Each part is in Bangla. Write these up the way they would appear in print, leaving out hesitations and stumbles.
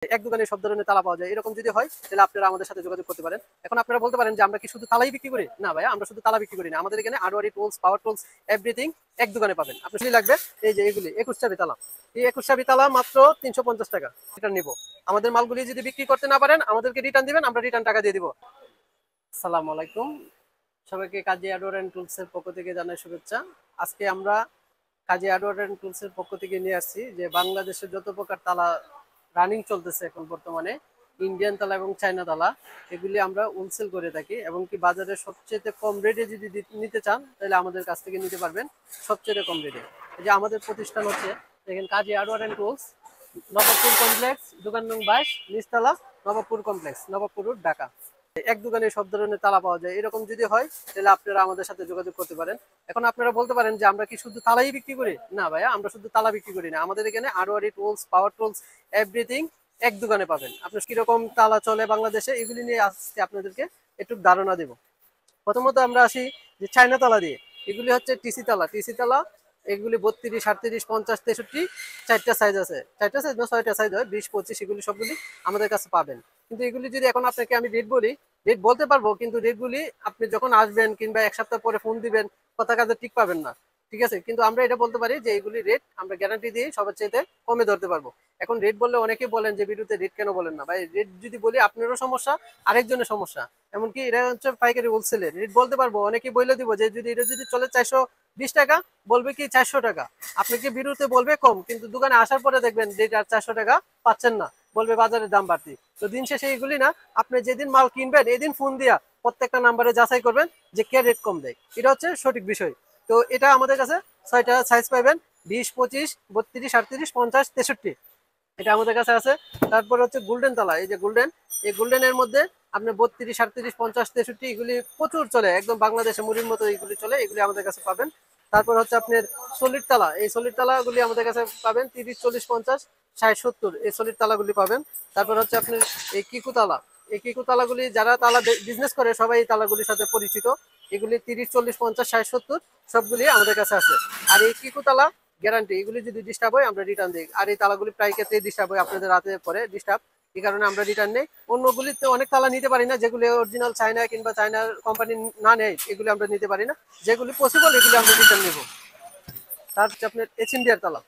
এক দোকানে সব ধরনের তালা পাওয়া যায়। এরকম যদি হয় তাহলে আপনারা আমাদের সাথে যোগাযোগ করতে পারেন। এখন আপনারা বলতে পারেন যে আমরা কি শুধু তালাই বিক্রি করি? না ভাইয়া, আমরা শুধু তালা বিক্রি করি না, আমাদের এখানে হার্ডওয়্যার টুলস, পাওয়ার টুলস, এভরিথিং এক দোকানে পাবেন। আপনার যদি লাগবে এই যে এগুলি 21 চাবি তালা, এই 21 চাবি তালা মাত্র 350 টাকা রিটার্ন নিব। আমাদের মালগুলি যদি বিক্রি করতে না পারেন আমাদেরকে রিটার্ন দিবেন, আমরা রিটার্ন টাকা দিয়ে দিব। আসসালামু আলাইকুম, সবাইকে কাজী হার্ডওয়্যার এন্ড টুলস এর পক্ষ থেকে জানাই শুভেচ্ছা। আজকে আমরা কাজী হার্ডওয়্যার এন্ড টুলস এর পক্ষ থেকে নিয়ে আসছি যে বাংলাদেশের যত প্রকার তালা রানিং চলতেছে এখন বর্তমানে, ইন্ডিয়ান তালা এবং চায়না তালা, এগুলি আমরা হোলসেল করে থাকি এবং কি বাজারে সবচেয়ে কম রেটে যদি নিতে চান তাহলে আমাদের কাছ থেকে নিতে পারবেন সবচেয়ে কম রেটে। এই যে আমাদের প্রতিষ্ঠান হচ্ছে দেখেন Kazi hardware and tools, Nawabpur complex, দোকান নং 22, নিচতলা, নবাবপুর কমপ্লেক্স, নবাবপুর রোড, ঢাকা। এক দোকানে সব ধরনের তালা পাওয়া যায়। এরকম যদি হয় তাহলে আপনারা আমাদের সাথে যোগাযোগ করতে পারেন। এখন আপনারা বলতে পারেন যে আমরা কি শুধু তালাই বিক্রি করি? না ভাইয়া, আমরা শুধু তালা বিক্রি করি না, আমাদের এখানে হার্ডওয়্যার টুলস, পাওয়ার টুলস, এভরিথিং এক দোকানে পাবেন। আপনার কিরকম তালা চলে বাংলাদেশে এগুলি নিয়ে আজকে আপনাদেরকে একটু ধারণা দেব। প্রথমত আমরা আসি যে চায়না তালা দিয়ে। এগুলি হচ্ছে টিসি তালা। টিসি তালা এগুলি 32, 38, 50, 63 চারটা সাইজ আছে। চারটা সাইজ না, 6টা সাইজ হয়, 20, 25 এগুলি সবগুলি আমাদের কাছে পাবেন। কিন্তু এগুলি যদি এখন আপনাকে আমি রেট বলি, রেট বলতে পারবো, কিন্তু রেটগুলি আপনি যখন আসবেন কিংবা এক সপ্তাহ পরে ফোন দিবেন কথা কাজে ঠিক পাবেন না, ঠিক আছে? কিন্তু আমরা এটা বলতে পারি যে এইগুলি রেট আমরা গ্যারান্টি দিয়ে সবার চাইতে কমে ধরতে পারবো। এখন রেট বললে অনেকেই বলেন যে ভিডিওতে রেট কেন বলেন না? ভাই, রেট যদি বলি আপনারও সমস্যা, আরেকজনের সমস্যা। এমনকি এটা হচ্ছে পাইকারি হোলসেলের রেট বলতে পারবো, অনেকেই বলে দিব যে যদি এটা যদি চলে 420 টাকা, বলবে কি 400 টাকা। আপনাকে ভিডিওতে বলবে কম, কিন্তু দোকানে আসার পরে দেখবেন যে আর 400 টাকা পাচ্ছেন না, বলবে বাজারের দাম বাড়তি। তো দিন শেষে এইগুলি না, আপনি যেদিন মাল কিনবেন এদিন ফোন দিয়া প্রত্যেকটা নাম্বারে যাচাই করবেন যে কে রেট কম দেয়, এটা হচ্ছে সঠিক বিষয়। তো এটা আমাদের কাছে 6টা সাইজ পাবেন, 20, 25, 32, 38, 50, 63, এটা আমাদের কাছে আছে। তারপর হচ্ছে গোল্ডেন তালা, এই যে গোল্ডেন, এই গোল্ডেনের মধ্যে আপনি 32, 38, 50, 63 এগুলি প্রচুর চলে, একদম বাংলাদেশে মুড়ির মতো এগুলি চলে, এগুলি আমাদের কাছে পাবেন। তারপর হচ্ছে আপনার সলিড তালা, এই সলিড তালাগুলি আমাদের কাছে পাবেন 30, 40, 50, 60, 70 এই সলিড তালাগুলি পাবেন। তারপর হচ্ছে আপনার এই কিকু তালা, এই কিকু তালাগুলি যারা তালা বিজনেস করে সবাই এই তালাগুলির সাথে পরিচিত। এগুলি 30, 40, 50, 60, 70 সবগুলি আমাদের কাছে আছে। আর এই কিকু তালা গ্যারান্টি, এগুলি যদি ডিস্টার্ব হয় আমরা রিটার্ন দিই। আর এই তালাগুলি প্রায় ক্ষেত্রে ডিস্টার্ব হয়, আপনাদের রাতে পরে ডিস্টার্ব, এই কারণে আমরা রিটার্ন নেই। অন্যগুলিতে অনেক তালা নিতে পারি না, যেগুলি অরিজিনাল চায়না কিংবা চায়নার কোম্পানি না নেয় এগুলি আমরা নিতে পারি না। যেগুলি পসিবল এগুলি আমরা রিটার্ন নেব। তার হচ্ছে আপনার এইচ ইন্ডিয়ার তালা,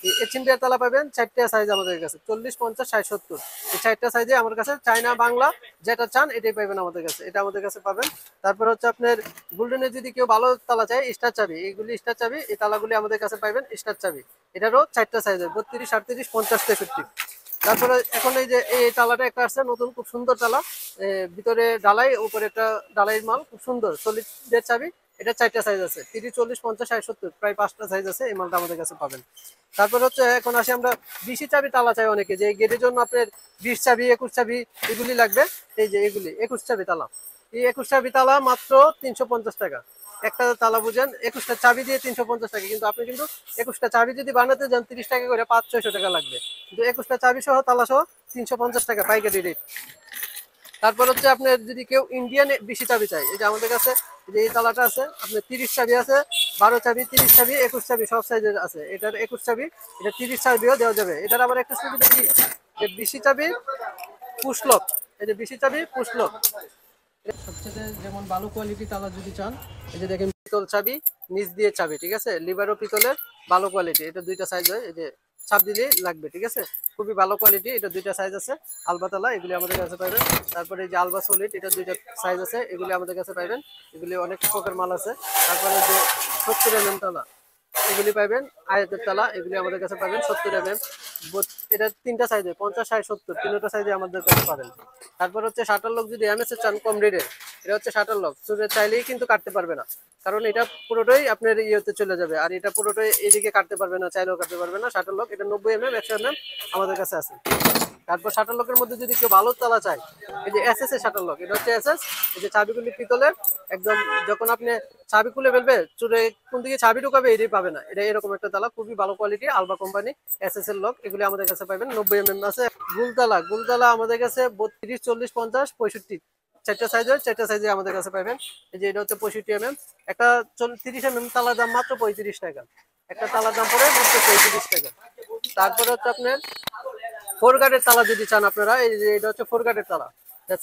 এই এইচ ইন্ডিয়ার তালা পাবেন 4টা সাইজ আমাদের কাছে, 40, 50, 60, 70 এই 4টা সাইজে আমার কাছে, চায়না বাংলা যেটা চান এটাই পাবেন আমাদের কাছে, এটা আমাদের কাছে পাবেন। তারপর হচ্ছে আপনার গোল্ডেনের যদি কেউ ভালো তালা চায়, স্টার চাবি, এইগুলি স্টার চাবি, এই তালাগুলি আমাদের কাছে পাবেন স্টার চাবি, এটারও 4টা সাইজ হয়, 32, 38, 50, 63। তারপরে এখন এই যে এই তালাটা একটা আসছে নতুন, খুব সুন্দর তালা, ভিতরে ডালাই, উপরে একটা ডালাইয়ের মাল, খুব সুন্দর সলিডের চাবি, এটা 4টা সাইজ আছে, 30, 40, 50, 60, 70 প্রায় 5টা সাইজ আছে, এই মালটা আমাদের কাছে পাবেন। তারপর হচ্ছে এখন আসি আমরা 20 চাবি তালা চাই অনেকে, যে গেটের জন্য আপনার 20 চাবি, 21 চাবি এগুলি লাগবে। এই যে এগুলি 21 চাবি তালা, এই 21 চাবি তালা মাত্র 350 টাকা। একটা তালা বুঝেন 21টা চাবি দিয়ে 350 টাকা, কিন্তু আপনি কিন্তু 21টা চাবি যদি বানাতে যান 30 টাকা করে, 500-600 টাকা লাগবে। কিন্তু 21টা চাবি সহ তালা সহ 350 টাকা পাইকারি রেট। তারপর হচ্ছে আপনার যদি কেউ ইন্ডিয়ান 20 চাবি চাই, এই যে আমাদের কাছে যে এই তালাটা আছে, আপনার 30 চাবি আছে, 12 চাবি, 30 চাবি, 21 চাবি সব সাইজের আছে। এটার 21 চাবি, এটা 30 চাবিও দেওয়া যাবে। এটার আবার একটা সুবিধা কি, যে 20 চাবি পুশলক, এই যে 20 চাবি পুশলক সবচেয়ে যেমন ভালো কোয়ালিটি তালা যদি চান, এই যে দেখেন পিতল চাবি, নিচ দিয়ে চাবি, ঠিক আছে, লিভারও পিতলের, ভালো কোয়ালিটি, এটা 2টা সাইজ হয়, এই যে চাপ দিলেই লাগবে, ঠিক আছে, খুবই ভালো কোয়ালিটি, এটা 2টা সাইজ আছে। আলবাতালা এগুলি আমাদের কাছে পাবেন। তারপরে এই যে আলবা সলিড, এটা 2টা সাইজ আছে, এগুলি আমাদের কাছে পাবেন, এগুলি অনেক প্রকার মাল আছে। তারপরে যে 70 mm তালা এগুলি পাবেন, আয়াতের তালা এগুলি আমাদের কাছে পাবেন 70 mm, এটা 3টা সাইজে, 50, 60, 70 3টা সাইজে আমাদের কাছে পাবেন। তারপর হচ্ছে শাটার লক, যদি এমএস এর চান কম রেটে, এটা হচ্ছে শাটার লক, চুরে চাইলেই কিন্তু কাটতে পারবে না, কারণ এটা পুরোটাই আপনার ইয়েতে চলে যাবে, আর এটা পুরোটাই এদিকে কাটতে পারবে না, চাইলেও কাটতে পারবে না। শাটার লক এটা 90 mm, 100 mm আমাদের কাছে আছে। তারপর শাটার লকের মধ্যে যদি কেউ ভালো তালা চায়, এই যে এসএস এর শাটার লক, এটা হচ্ছে এসএস, এই যে চাবিগুলি পিতলের, একদম যখন আপনি চাবি খুলে ফেলবে চুরে কোন দিকে চাবি ঢুকাবে এটাই পাবে না, এটা এরকম একটা তালা, খুবই ভালো কোয়ালিটি, আলবা কোম্পানি, এসএস এর লক, এগুলি আমাদের কাছে পাবেন। 90 mm আছে। গুলতালা, গুলতালা আমাদের কাছে 32, 40, 50, 65 4টা সাইজ হয়, 4টা সাইজে আমাদের কাছে পাবেন। এই যে এটা হচ্ছে 65 mm, একটা 30 mm তালার দাম মাত্র 35 টাকা, একটা তালার দাম পড়ে মাত্র 35 টাকা। তারপরে হচ্ছে আপনার ফোর গার্ডের তালা যদি চান আপনারা, এই যে এটা হচ্ছে ফোর গার্ডের তালা,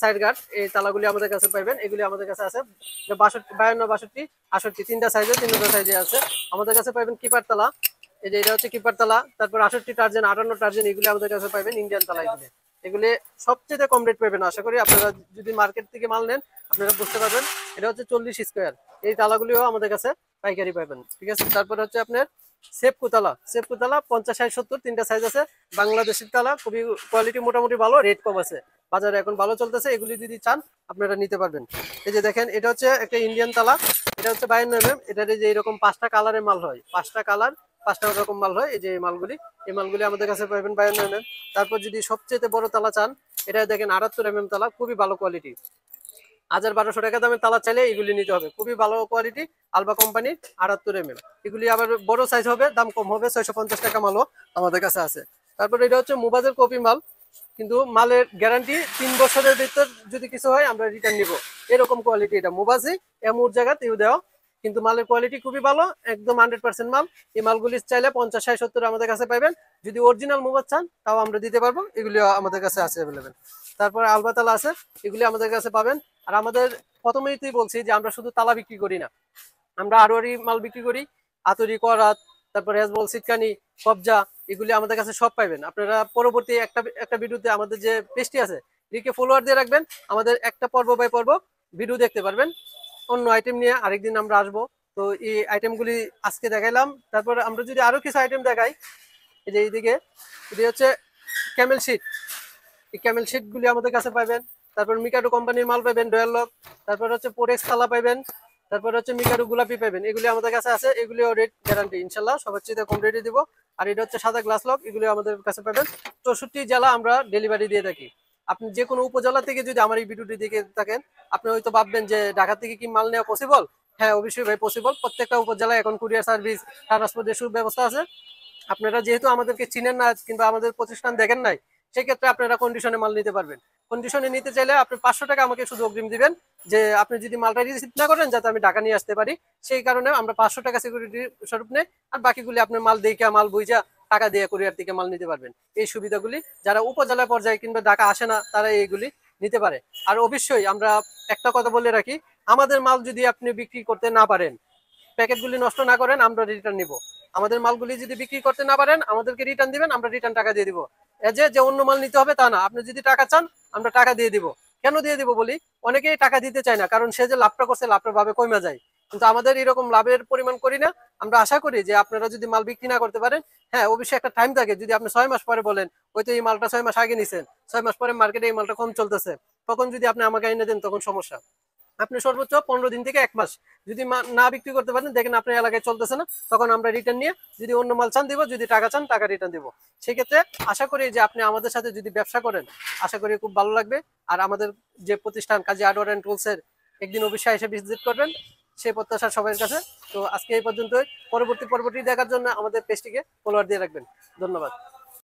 সাইড গার্ড, এই তালাগুলি আমাদের কাছে পাইবেন। এগুলি আমাদের কাছে আছে 62, 52, 62, 68 তিনটা সাইজে, তিনটা সাইজে আছে আমাদের কাছে পাইবেন। কিপার তালা, এই যে এটা হচ্ছে কিপার তালা, তারপর 68 টার্জেন, 58 টার্জেন, এগুলি আমাদের কাছে পাইবেন। ইন্ডিয়ান তালা এগুলি, এগুলি সবচেয়ে কম রেট পাবেন। আশা করি আপনারা যদি মার্কেট থেকে মাল নেন আপনারা বুঝতে পারবেন। এটা হচ্ছে 40 স্কোয়ার, এই তালাগুলিও আমাদের কাছে পাইকারি পাবেন, ঠিক আছে। তারপর হচ্ছে আপনার সেফকো তালা, সেফকো তালা 50, 60, 70 তিনটা সাইজ আছে। বাংলাদেশের তালা, খুবই কোয়ালিটি মোটামুটি ভালো, রেট কম আছে, বাজারে এখন ভালো চলতেছে। এগুলি যদি চান আপনারা নিতে পারবেন। এই যে দেখেন, এটা হচ্ছে একটা ইন্ডিয়ান তালা, এটা হচ্ছে 52 mm। এটার যে এরকম 5টা কালারের মাল হয়, 5টা কালার 5টা রকম মাল হয়। এই যে এই মালগুলি, এই মালগুলি আমাদের কাছে পাবেন 52 mm। তারপর যদি সবচেয়ে বড় তালা চান, এটা দেখেন 78 mm তালা, খুবই ভালো কোয়ালিটি। 1200 টাকা দামের তালা চাইলে এগুলি নিতে হবে, খুবই ভালো কোয়ালিটি, আলবা কোম্পানির 78 mm। এগুলি আবার বড় সাইজ হবে, দাম কম হবে, 650 টাকা মালও আমাদের কাছে আছে। তারপর এটা হচ্ছে মুবাজের কপি মাল, কিন্তু মালের গ্যারান্টি 3 বছরের ভিতর যদি কিছু হয় আমরা রিটার্ন নিব, এরকম কোয়ালিটি। এটা মুবাজি এমুর জায়গাতে দেওয়া, কিন্তু মালের কোয়ালিটি খুবই ভালো, একদম 100% মাল। এই মালগুলি চাইলে 50, 60, 70 আমাদের কাছে পাইবেন। যদি অরিজিনাল মুবাজ চান তাও আমরা দিতে পারবো, এগুলি আমাদের কাছে আছে অ্যাভেলেবেল। তারপরে আলবা তালা আছে, এগুলি আমাদের কাছে পাবেন। আর আমাদের প্রথমেই বলছি যে আমরা শুধু তালা বিক্রি করি না, আমরা আরোয়ারি মাল বিক্রি করি, আতরি, করাত, তারপর হেজবল, সিটকানি, কবজা, এগুলি আমাদের কাছে সব পাইবেন। আপনারা পরবর্তী একটা ভিডিওতে আমাদের যে পেজটি আছে এদিকে ফলোয়ার দিয়ে রাখবেন, আমাদের একটা পর্ব বাই পর্ব ভিডিও দেখতে পারবেন। অন্য আইটেম নিয়ে আরেকদিন আমরা আসবো। তো এই আইটেমগুলি আজকে দেখাইলাম। তারপর আমরা যদি আরো কিছু আইটেম দেখাই, এই যে এইদিকে এটি হচ্ছে ক্যামেল শিট, এই ক্যামেল শিট গুলি আমাদের কাছে পাবেন। তারপর মিকাডো কোম্পানির মাল পাবেন, ডয়াল লক, তারপর হচ্ছে পোরেক্স তালা পাবেন, তারপর হচ্ছে মিকাডো গোলাপি পাবেন। এগুলি আমাদের কাছে আছে, এগুলিও রেট গ্যারান্টি ইনশাল্লাহ সবার চেয়ে কম রেটে দিব। আর এটা হচ্ছে সাদা গ্লাস লক, এগুলি আমাদের কাছে পাবেন। 64 জেলা আমরা ডেলিভারি দিয়ে থাকি। আপনি যে কোনো উপজেলা থেকে যদি আমার এই ভিডিওটি দেখে থাকেন, আপনি হয়তো ভাববেন যে ঢাকা থেকে কি মাল নেওয়া পসিবল। হ্যাঁ, অবশ্যই ভাই পসিবল। প্রত্যেকটা উপজেলায় এখন কুরিয়ার সার্ভিস, ট্রান্সপোর্টের সুব্যবস্থা আছে। আপনারা যেহেতু আমাদেরকে চিনেন না কিংবা আমাদের প্রতিষ্ঠান দেখেন নাই, সেক্ষেত্রে আপনারা কন্ডিশনে মাল নিতে পারবেন। কন্ডিশনে নিতে চাইলে আপনি 500 টাকা আমাকে শুধু অগ্রিম দিবেন, যে আপনি যদি মালটা রিসিভ না করেন যাতে আমি ঢাকা নিয়ে আসতে পারি, সেই কারণে আমরা 500 টাকা সিকিউরিটি স্বরূপ নেই। আর বাকিগুলি আপনার মাল দেখা, মাল বুঝা টাকা দিয়ে কুরিয়ার থেকে মাল নিতে পারবেন। এই সুবিধাগুলি যারা উপজেলা পর্যায়ে কিংবা ঢাকা আসে না তারা এইগুলি নিতে পারে। আর অবশ্যই আমরা একটা কথা বলে রাখি, আমাদের মাল যদি আপনি বিক্রি করতে না পারেন, প্যাকেটগুলি নষ্ট না করেন, আমরা রিটার্ন নিব। আমাদের মালগুলি যদি বিক্রি করতে না পারেন আমাদেরকে রিটার্ন দিবেন, আমরা রিটার্ন টাকা দিয়ে দিব। যে অন্য মাল নিতে হবে তা না, আপনি যদি টাকা চান আমরা টাকা দিয়ে দিব। কেন দিয়ে দিব বলি, অনেকেই টাকা দিতে চায় না, কারণ সে যে লাভটা করছে লাভটা ভাবে কমে যায়। কিন্তু আমাদের এরকম লাভের পরিমাণ করি না। আমরা আশা করি যে আপনারা যদি মাল বিক্রি না করতে পারেন, হ্যাঁ অবশ্যই একটা টাইম থাকে, যদি আপনি 6 মাস পরে বলেন হয়তো এই মালটা 6 মাস আগে নিছেন, 6 মাস পরে মার্কেটে এই মালটা কম চলতেছে, তখন যদি আপনি আমাকে এনে দেন তখন সমস্যা। আপনি সর্বোচ্চ 15 দিন থেকে 1 মাস যদি না বিক্রি করতে পারেন, দেখেন আপনার এলাকায় চলতেছে না, তখন আমরা রিটার্ন নিয়ে যদি অন্য মাল চান দিব, যদি টাকা চান টাকা রিটার্ন দিব। সেক্ষেত্রে আশা করি যে আপনি আমাদের সাথে যদি ব্যবসা করেন আশা করি খুব ভালো লাগবে। আর আমাদের যে প্রতিষ্ঠান কাজী হার্ডওয়্যার এন্ড টুলসের একদিন অবশ্যই এসে ভিজিট করবেন, সেই প্রত্যাশা সবার কাছে। তো আজকে এই পর্যন্তই, পরবর্তী পর্বটি দেখার জন্য আমাদের পেজটিকে ফলোয়ার দিয়ে রাখবেন। ধন্যবাদ।